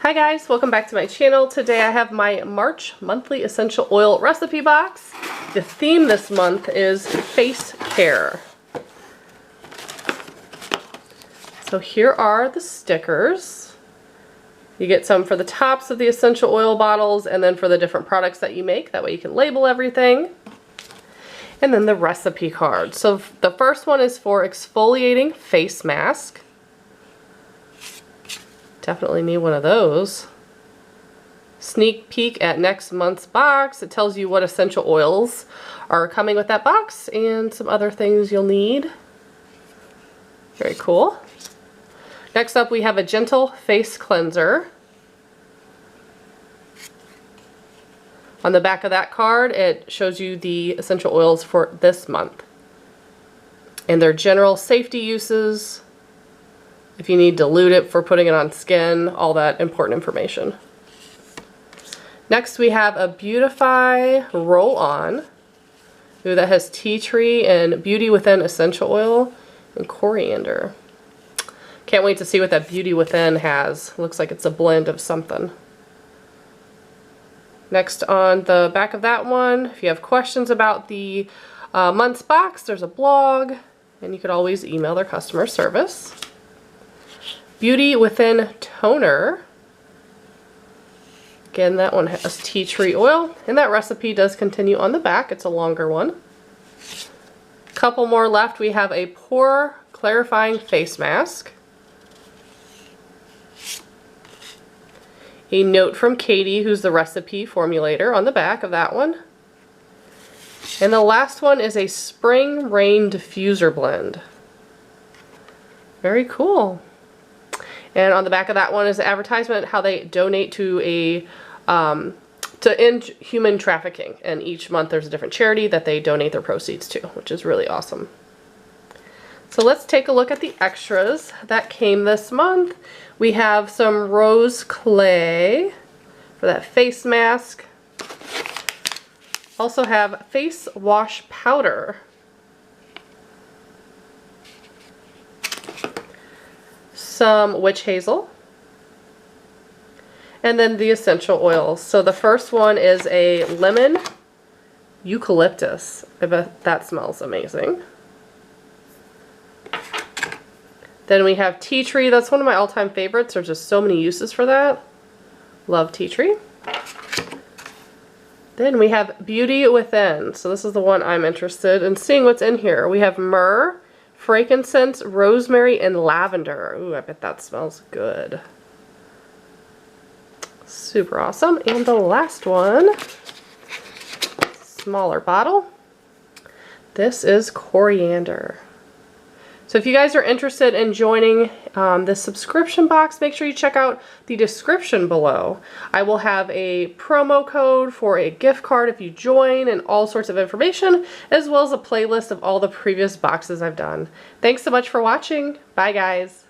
Hi guys, welcome back to my channel. Today I have my March monthly essential oil recipe box. The theme this month is face care. So here are the stickers. You get some for the tops of the essential oil bottles and then for the different products that you make. That way you can label everything. And then the recipe card. So the first one is for exfoliating face mask. Definitely need one of those. Sneak peek at next month's box. It tells you what essential oils are coming with that box and some other things you'll need. Very cool. Next up we have a gentle face cleanser. On the back of that card it shows you the essential oils for this month and their general safety uses. If you need to dilute it for putting it on skin, all that important information. Next we have a Beautify roll-on. Ooh, that has tea tree and Beauty Within essential oil and coriander. Can't wait to see what that Beauty Within has. Looks like it's a blend of something. Next on the back of that one, if you have questions about the month's box, there's a blog and you could always email their customer service. Beauty Within toner. Again, that one has tea tree oil, and that recipe does continue on the back. It's a longer one. Couple more left. We have a pore clarifying face mask. A note from Katie, who's the recipe formulator, on the back of that one. And the last one is a spring rain diffuser blend. Very cool. And on the back of that one is an advertisement how they donate to to end human trafficking. And each month there's a different charity that they donate their proceeds to, which is really awesome. So let's take a look at the extras that came this month. We have some rose clay for that face mask. Also have face wash powder. Some witch hazel, and then the essential oils. So the first one is a lemon eucalyptus. I bet that smells amazing. Then we have tea tree. That's one of my all-time favorites. There's just so many uses for that. Love tea tree. Then we have Beauty Within. So this is the one I'm interested in seeing what's in here. We have myrrh, frankincense, rosemary, and lavender. Ooh, I bet that smells good. Super awesome. And the last one, smaller bottle. This is coriander. So if you guys are interested in joining this subscription box, make sure you check out the description below. I will have a promo code for a gift card if you join and all sorts of information, as well as a playlist of all the previous boxes I've done. Thanks so much for watching. Bye guys.